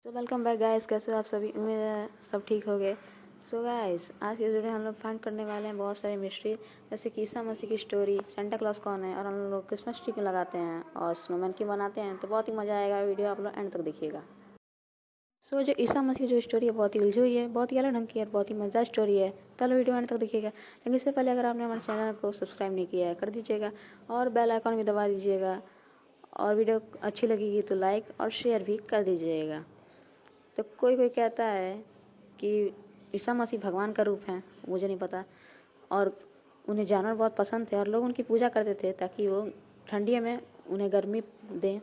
तो welcome back guys, कैसे हो आप सभी। उम्मीद है सब ठीक हो गए। सो गाइस, आज के वीडियो में हम लोग फाइंड करने वाले हैं बहुत सारी मिस्ट्री, जैसे कि ईसा मसीह की स्टोरी, सेंटा क्लॉज कौन है और हम लोग क्रिसमस ट्री क्यों लगाते हैं और स्नोमैन क्यों बनाते हैं। तो बहुत ही मज़ा आएगा, वीडियो आप लोग एंड तक देखिएगा। सो जो ईसा मसीह जो स्टोरी है बहुत ही उलझी हुई है, बहुत ही अलग ढंग की है, बहुत ही मज़ेदार स्टोरी है। चलो वीडियो एंड तक देखिएगा। लेकिन इससे पहले अगर आपने हमारे चैनल को सब्सक्राइब नहीं किया है कर दीजिएगा और बेल आइकॉन भी दबा दीजिएगा, और वीडियो अच्छी लगेगी तो लाइक और शेयर भी कर दीजिएगा। तो कोई कोई कहता है कि ईसा मसीह भगवान का रूप है, मुझे नहीं पता। और उन्हें जानवर बहुत पसंद थे और लोग उनकी पूजा करते थे ताकि वो ठंडियों में उन्हें गर्मी दें।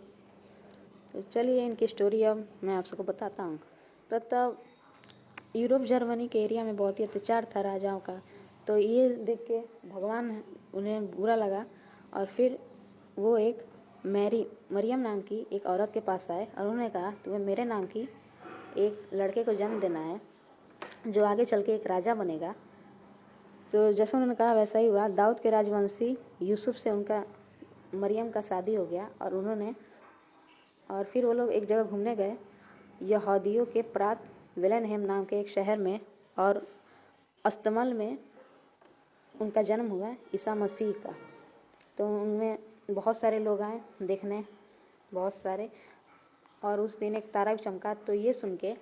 तो चलिए इनकी स्टोरी अब मैं आप सबको बताता हूँ। तो तब यूरोप जर्मनी के एरिया में बहुत ही अत्याचार था राजाओं का। तो ये देख के भगवान उन्हें बुरा लगा और फिर वो एक मरियम नाम की एक औरत के पास आए और उन्होंने कहा तुम्हें मेरे नाम की एक लड़के को जन्म देना है जो आगे चल के एक राजा बनेगा। तो जैसा उन्होंने कहा वैसा ही हुआ। दाऊद के राजवंशी यूसुफ से उनका मरियम का शादी हो गया और फिर वो लोग एक जगह घूमने गए, यहूदियों के प्रात वेलेनहेम नाम के एक शहर में, और अस्तमल में उनका जन्म हुआ ईसा मसीह का। तो उनमें बहुत सारे लोग आए देखने, बहुत सारे। और उस दिन एक तारा भी चमका। तो ये सुन के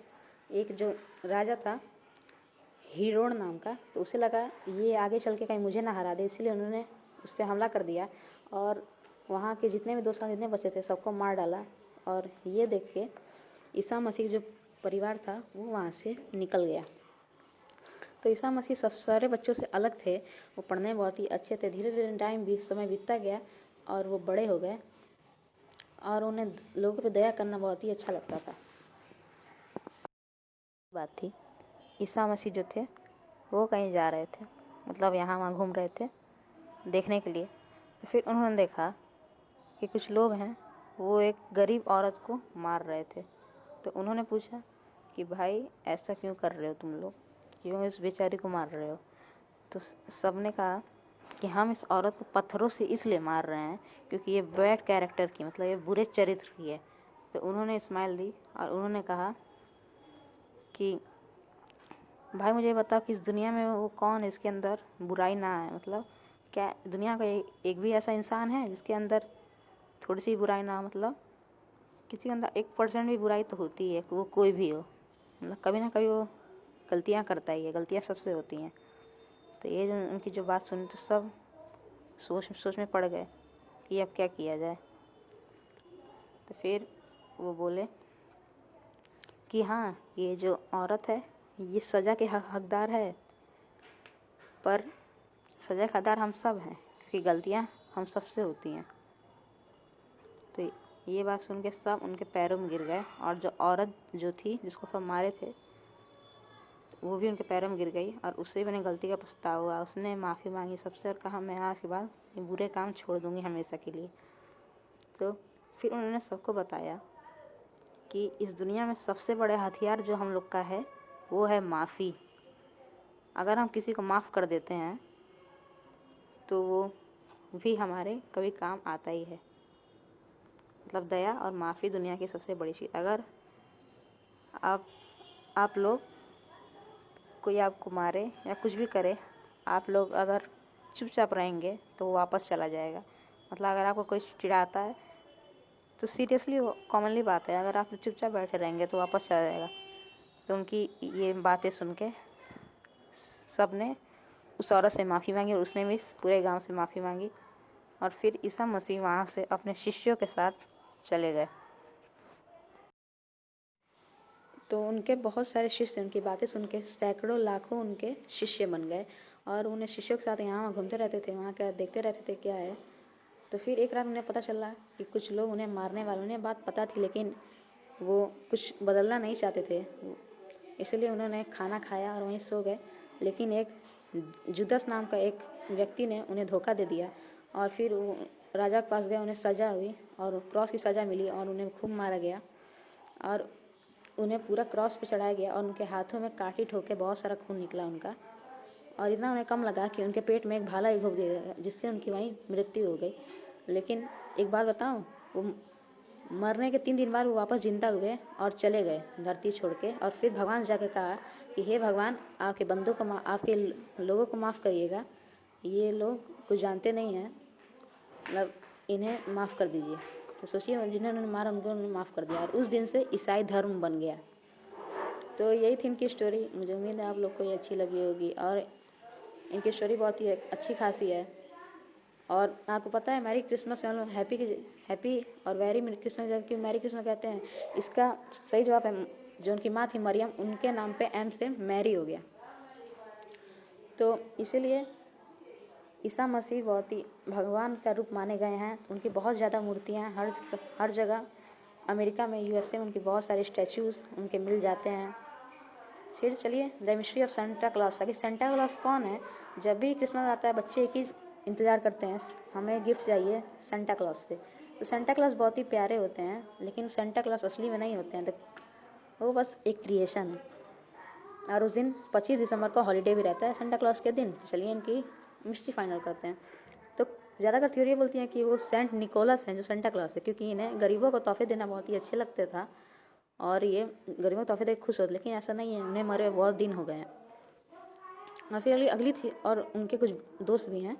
एक जो राजा था हीरोड नाम का, तो उसे लगा ये आगे चल के कहीं मुझे ना हरा दे, इसलिए उन्होंने उस पर हमला कर दिया और वहाँ के जितने भी दोस्त जितने बच्चे थे सबको मार डाला। और ये देख के ईसा मसीह जो परिवार था वो वहाँ से निकल गया। तो ईसा मसीह सब सारे बच्चों से अलग थे, वो पढ़ने में बहुत ही अच्छे थे। धीरे धीरे समय बीतता गया और वो बड़े हो गए और उन्हें लोगों पर दया करना बहुत ही अच्छा लगता था। बात थी, ईसा मसीह जो थे वो कहीं जा रहे थे, मतलब यहाँ वहाँ घूम रहे थे देखने के लिए। तो फिर उन्होंने देखा कि कुछ लोग हैं वो एक गरीब औरत को मार रहे थे। तो उन्होंने पूछा कि भाई ऐसा क्यों कर रहे हो तुम लोग, क्यों इस बेचारी को मार रहे हो। तो सबने कहा कि हम इस औरत को पत्थरों से इसलिए मार रहे हैं क्योंकि ये बैड कैरेक्टर की, मतलब ये बुरे चरित्र की है। तो उन्होंने स्माइल दी और उन्होंने कहा कि भाई मुझे बताओ कि इस दुनिया में वो कौन है इसके अंदर बुराई ना है, मतलब क्या दुनिया का एक भी ऐसा इंसान है जिसके अंदर थोड़ी सी बुराई ना हो। मतलब किसी के अंदर 1% भी बुराई तो होती है, वो कोई भी हो, मतलब कभी ना कभी वो गलतियाँ करता ही है, गलतियाँ सबसे होती हैं। तो ये जो उनकी जो बात सुनी तो सब सोच में पड़ गए कि अब क्या किया जाए। तो फिर वो बोले कि हाँ ये जो औरत है ये सज़ा के हकदार है, पर सज़ा का हकदार हम सब हैं क्योंकि गलतियाँ हम सबसे होती हैं। तो ये बात सुन के सब उनके पैरों में गिर गए और जो औरत जो थी जिसको सब मारे थे वो भी उनके पैरों में गिर गई और उससे भी अपनी गलती का पछतावा हुआ। उसने माफ़ी मांगी सबसे और कहा मैं आज के बाद ये बुरे काम छोड़ दूँगी हमेशा के लिए। तो फिर उन्होंने सबको बताया कि इस दुनिया में सबसे बड़े हथियार जो हम लोग का है वो है माफ़ी। अगर हम किसी को माफ़ कर देते हैं तो वो भी हमारे कभी काम आता ही है। मतलब दया और माफ़ी दुनिया की सबसे बड़ी चीज़। अगर आप लोग कोई आपको मारे या कुछ भी करे, आप लोग अगर चुपचाप रहेंगे तो वो वापस चला जाएगा। मतलब अगर आपको कोई चिढ़ाता है तो सीरियसली कॉमनली बात है, अगर आप चुपचाप बैठे रहेंगे तो वापस चला जाएगा। तो उनकी ये बातें सुन के सब ने उस औरत से माफ़ी मांगी और उसने भी पूरे गांव से माफ़ी मांगी। और फिर ईसा मसीह वहाँ से अपने शिष्यों के साथ चले गए। तो उनके बहुत सारे शिष्य उनकी बातें सुन के सैकड़ों लाखों उनके शिष्य बन गए और उन्हें शिष्यों के साथ यहाँ घूमते रहते थे, वहाँ क्या देखते रहते थे क्या है। तो फिर एक रात उन्हें पता चला कि कुछ लोग उन्हें मारने वाले, उन्हें बात पता थी लेकिन वो कुछ बदलना नहीं चाहते थे, इसलिए उन्होंने खाना खाया और वहीं सो गए। लेकिन एक जुदस नाम का एक व्यक्ति ने उन्हें धोखा दे दिया और फिर वो राजा के पास गए, उन्हें सज़ा हुई और क्रॉस की सज़ा मिली और उन्हें खूब मारा गया और उन्हें पूरा क्रॉस पे चढ़ाया गया और उनके हाथों में कांटी ठोक के बहुत सारा खून निकला उनका। और इतना उन्हें कम लगा कि उनके पेट में एक भाला घुस गया जिससे उनकी वहीं मृत्यु हो गई। लेकिन एक बात बताऊं, वो मरने के 3 दिन बाद वो वापस जिंदा हुए और चले गए धरती छोड़ के। और फिर भगवान से जाके कहा कि हे भगवान, आपके बंदों को आपके लोगों को माफ़ करिएगा, ये लोग कुछ जानते नहीं हैं, मतलब इन्हें माफ़ कर दीजिए। तो सोचिए, जिन्होंने मारा उनको उन्होंने माफ़ कर दिया और उस दिन से ईसाई धर्म बन गया। तो यही थी इनकी स्टोरी। मुझे उम्मीद है आप लोग को ये अच्छी लगी होगी और इनकी स्टोरी बहुत ही अच्छी खासी है। और आपको पता है मैरी क्रिसमस हम लोग हैप्पी और वेरी क्रिसमस जब क्यों मैरी क्रिसमस कहते हैं, इसका सही जवाब है जो उनकी माँ थी मरियम, उनके नाम पे एम से मैरी हो गया। तो इसीलिए ईसा मसीह बहुत ही भगवान का रूप माने गए हैं। उनकी बहुत ज़्यादा मूर्तियाँ हर जगह, अमेरिका में, यूएसए में उनकी बहुत सारे स्टैचूज़ उनके मिल जाते हैं। फिर चलिए the mystery of Santa Claus. कि सेंटा क्लॉज कौन है? जब भी क्रिसमस आता है बच्चे एक ही इंतज़ार करते हैं, हमें गिफ्ट चाहिए सेंटा क्लॉज से। तो सेंटा क्लॉज बहुत ही प्यारे होते हैं, लेकिन सेंटा क्लॉज असली में नहीं होते हैं, वो बस एक क्रिएशन है। और उस दिन 25 दिसंबर को हॉलीडे भी रहता है सेंटा क्लॉज के दिन। तो चलिए इनकी मिस्ट्री फाइंड आउट करते हैं। तो ज़्यादातर थ्योरी बोलती हैं कि वो सेंट निकोलस हैं जो सेंटा क्लॉज है, क्योंकि इन्हें गरीबों को तोहफे देना बहुत ही अच्छे लगते था और ये गरीबों को तोहफे देख खुश होते। लेकिन ऐसा नहीं है, उन्हें मरे बहुत दिन हो गए हैं। और फिर अगली थी, और उनके कुछ दोस्त भी हैं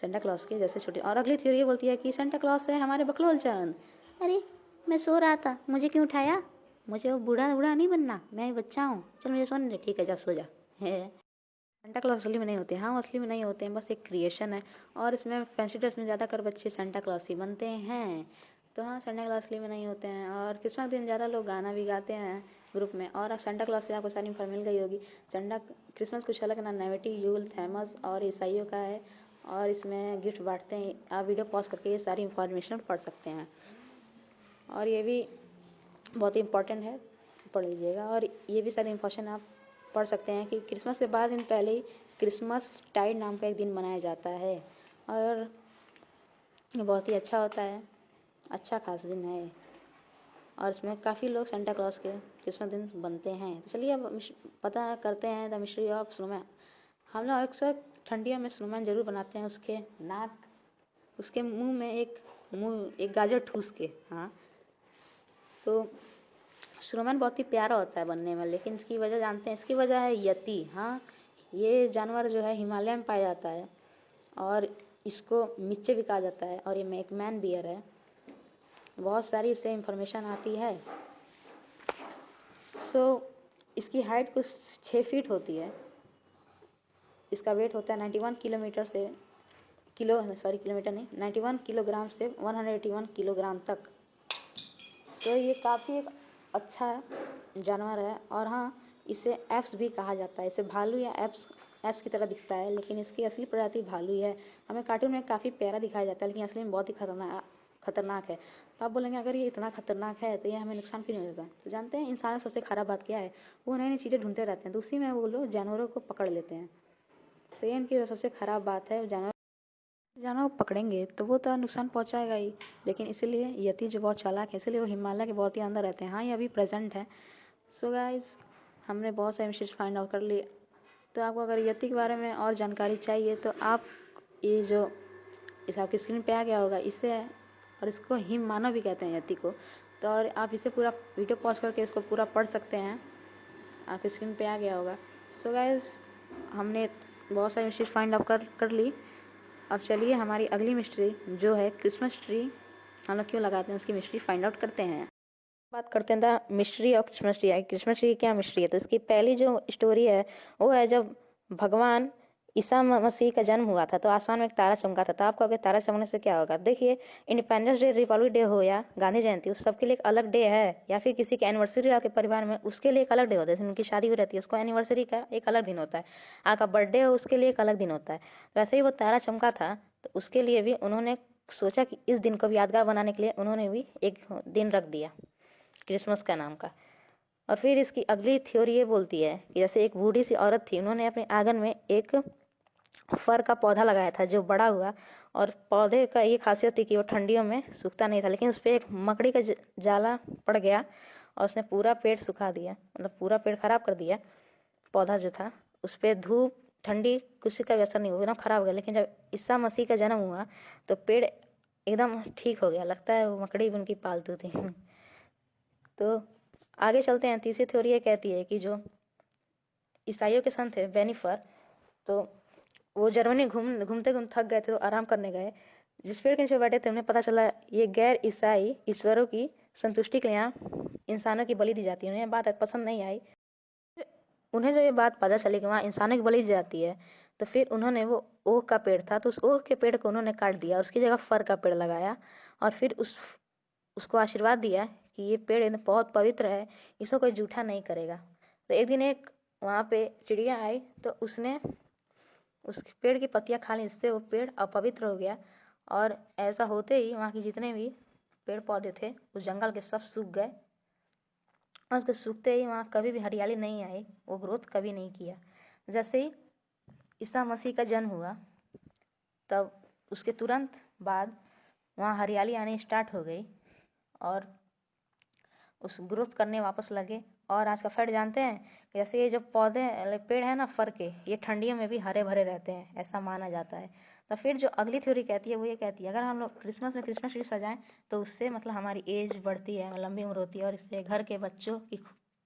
सेंटा क्लॉज के जैसे छोटे। और अगली थ्योरी ये बोलती है कि सेंटा क्लॉज है हमारे बकलोल चांद। अरे मैं सो रहा था, मुझे क्यों उठाया? मुझे वो बूढ़ा बूढ़ा नहीं बनना, मैं बच्चा हूँ, चल मुझे सोने दे। ठीक है, जा सो जा। है सेंटा क्लॉज असली में नहीं होते। हाँ, असली में नहीं होते हैं, बस एक क्रिएशन है। और इसमें फैंसी ड्रेस में ज़्यादातर बच्चे सेंटा क्लॉज ही बनते हैं। तो हाँ, सेंटा क्लॉज असली में नहीं होते हैं। और क्रिसमस दिन ज़्यादा लोग गाना भी गाते हैं ग्रुप में। और सेंटा क्लॉज से आपको सारी इन्फॉर्मेशन मिल गई होगी। सेंटा क्रिसमस कुछ अलग ना, नेवेटी, यूल, थैमस और ईसाइयों का है। और इसमें गिफ्ट बांटते हैं। आप वीडियो पॉज करके ये सारी इन्फॉर्मेशन पढ़ सकते हैं। और ये भी बहुत ही इम्पोर्टेंट है, पढ़ लीजिएगा। और ये भी सारी इन्फॉर्मेशन आप पढ़ सकते हैं कि क्रिसमस के बाद दिन पहले ही क्रिसमस टाइड नाम का एक दिन मनाया जाता है। और ये बहुत ही अच्छा होता है, अच्छा खास दिन है। और इसमें काफ़ी लोग सेंटा क्लॉज के क्रिसमस दिन बनते हैं। तो चलिए अब पता करते हैं द मिस्ट्री ऑफ स्नोमैन। हम लोग अक्सर ठंडियों में स्नोमैन जरूर बनाते हैं। उसके नाक, उसके मुंह एक गाजर ठूस के। हाँ, तो स्नोमैन बहुत ही प्यारा होता है बनने में। लेकिन इसकी वजह जानते हैं? इसकी वजह है यति। हाँ, ये जानवर जो है हिमालय में पाया जाता है और इसको मिच्चे भी कहा जाता है। और ये एक मैन बियर है। बहुत सारी इससे इंफॉर्मेशन आती है। इसकी हाइट कुछ 6 फीट होती है। इसका वेट होता है 91 किलोमीटर से किलोमीटर नहीं, 91 किलोग्राम से 181 किलोग्राम तक। तो ये काफ़ी एक अच्छा जानवर है। और हाँ, इसे एप्स भी कहा जाता है। इसे भालू या एप्स की तरह दिखता है, लेकिन इसकी असली प्रजाति भालू ही है। हमें कार्टून में काफ़ी प्यारा दिखाया जाता है, लेकिन असली में बहुत ही खतरनाक है। तो आप बोलेंगे अगर ये इतना खतरनाक है तो ये हमें नुकसान क्यों नहीं होता? तो जानते हैं इंसान सबसे खराब बात क्या है? वो नई नई चीज़ें ढूंढते रहते हैं, तो उसी में वो लोग जानवरों को पकड़ लेते हैं। तो ये इनकी सबसे खराब बात है। जानवर को पकड़ेंगे तो वो तो नुकसान पहुंचाएगा ही। लेकिन इसीलिए यति जो बहुत चालाक है, इसलिए वो हिमालय के बहुत ही अंदर रहते हैं। हाँ, ये अभी प्रेजेंट है। सो गाइस, हमने बहुत सारे चीज़ फाइंड आउट कर लिए। तो आपको अगर यति के बारे में और जानकारी चाहिए तो आप ये जो इस आपकी स्क्रीन पे आ गया होगा, इससे, और इसको हिम मानव भी कहते हैं यति को। तो और आप इसे पूरा वीडियो पॉज करके इसको पूरा पढ़ सकते हैं, आपकी स्क्रीन पे आ गया होगा। सो गाइस, हमने बहुत सारी चीज़ फाइंड आउट कर ली। अब चलिए हमारी अगली मिस्ट्री जो है क्रिसमस ट्री हम लोग क्यों लगाते हैं, उसकी मिस्ट्री फाइंड आउट करते हैं। बात करते हैं the mystery of Christmas tree. Christmas tree की क्या मिस्ट्री है? तो इसकी पहली जो स्टोरी है वो है जब भगवान ईसा मसीह का जन्म हुआ था तो आसमान में एक तारा चमका था। तो आपको अगर तारा चमकने से क्या होगा? देखिए, इंडिपेंडेंस डे, रिपब्लिक डे हो या गांधी जयंती, उस सबके लिए एक अलग डे है। या फिर किसी की एनिवर्सरी आपके परिवार में, उसके लिए एक अलग डे होता है। जैसे उनकी शादी हुई रहती है, उसको एनिवर्सरी का एक अलग दिन होता है। आपका बर्थडे हो, उसके लिए एक अलग दिन होता है। वैसे ही वो तारा चमका था, तो उसके लिए भी उन्होंने सोचा कि इस दिन को भी यादगार बनाने के लिए उन्होंने भी एक दिन रख दिया क्रिसमस का नाम का। और फिर इसकी अगली थ्योरी ये बोलती है कि जैसे एक बूढ़ी सी औरत थी, उन्होंने अपने आंगन में एक फर का पौधा लगाया था जो बड़ा हुआ। और पौधे का ये खासियत थी कि वो ठंडियों में सूखता नहीं था, लेकिन उस पर एक मकड़ी का जाला पड़ गया और उसने पूरा पेड़ सुखा दिया, मतलब पूरा पेड़ खराब कर दिया। पौधा जो था उस पर धूप, ठंडी, किसी का भी असर नहीं हुआ, एकदम खराब हो गया। लेकिन जब ईसा मसीह का जन्म हुआ तो पेड़ एकदम ठीक हो गया। लगता है वो मकड़ी भी उनकी पालतू थी। तो आगे चलते हैं। तीसरी थ्योरी ये कहती है कि जो ईसाइयों के संत थे बेनिफर, तो वो जर्मनी घूमते घूमते थक गए थे, तो आराम करने गए। जिस पेड़ के नीचे बैठे थे उन्हें पता चला ये गैर ईसाई ईश्वरों की संतुष्टि के लिए यहाँ इंसानों की बलि दी जाती है। उन्हें बात पसंद नहीं आई। उन्हें जो ये बात पता चली कि वहाँ इंसानों की बलि दी जाती है, तो फिर उन्होंने वो ओक का पेड़ था, तो उस ओक के पेड़ को उन्होंने काट दिया, उसकी जगह फर का पेड़ लगाया और फिर उसको आशीर्वाद दिया कि ये पेड़ बहुत पवित्र है, इसको कोई जूठा नहीं करेगा। तो एक दिन एक वहाँ पे चिड़िया आई, तो उसने उस पेड़ की पत्तियां खा ली, इससे वो पेड़ अपवित्र हो गया। और ऐसा होते ही वहाँ के जितने भी पेड़ पौधे थे उस जंगल के सब सूख गए। और उसके सूखते ही वहाँ कभी भी हरियाली नहीं आई, वो ग्रोथ कभी नहीं किया। जैसे ही ईसा मसीह का जन्म हुआ, तब उसके तुरंत बाद वहाँ हरियाली आनी स्टार्ट हो गई और उस ग्रोथ करने वापस लगे। और आज का फैक्ट जानते हैं, जैसे ये जो पौधे पेड़ है ना फर के, ये ठंडियों में भी हरे भरे रहते हैं, ऐसा माना जाता है। तो फिर जो अगली थ्योरी कहती है वो ये कहती है, अगर हम लोग क्रिसमस में क्रिसमस ट्री सजाएं तो उससे मतलब हमारी एज बढ़ती है, लंबी उम्र होती है, और इससे घर के बच्चों की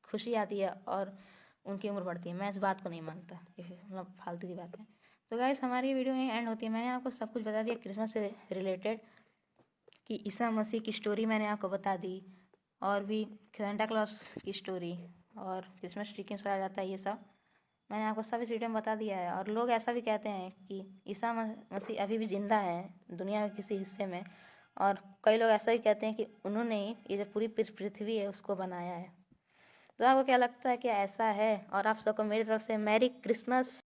खुशी आती है और उनकी उम्र बढ़ती है। मैं इस बात को नहीं मानता, ये मतलब फालतू की बात है। तो गाइस, हमारी वीडियो यहीं एंड होती है। मैंने आपको सब कुछ बता दिया क्रिसमस से रिलेटेड, कि ईसा मसीह की स्टोरी मैंने आपको बता दी, और भी सेंटा क्लॉस की स्टोरी और क्रिसमस ट्री क्यों सजाया जाता है, ये सब मैंने आपको सब इस वीडियो में बता दिया है। और लोग ऐसा भी कहते हैं कि ईसा मसीह अभी भी जिंदा है दुनिया के किसी हिस्से में, और कई लोग ऐसा भी कहते हैं कि उन्होंने ही ये जो पूरी पृथ्वी है उसको बनाया है। तो आपको क्या लगता है, क्या ऐसा है? और आप सबको मेरी तरफ से मैरी क्रिसमस।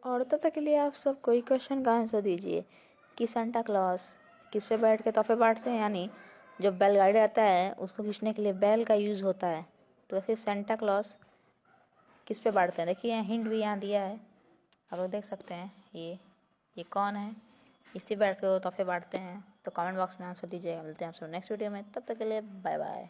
और तब तक के लिए आप सब कोई क्वेश्चन का आंसर दीजिए कि सेंटा क्लॉस किस पे बैठ के तोहफे बांटते हैं, यानी जो बैलगाड़ी रहता है उसको खींचने के लिए बैल का यूज़ होता है। तो वैसे सेंटा क्लॉस किस पे बांटते हैं? देखिए, हिंट भी यहाँ दिया है, आप लोग देख सकते हैं। ये कौन है, इस पे बैठ के वो तोहफे बांटते हैं। तो कमेंट बॉक्स में आंसर दीजिएगा। मिलते हैं आप सब नेक्स्ट वीडियो में, तब तक के लिए बाय बाय।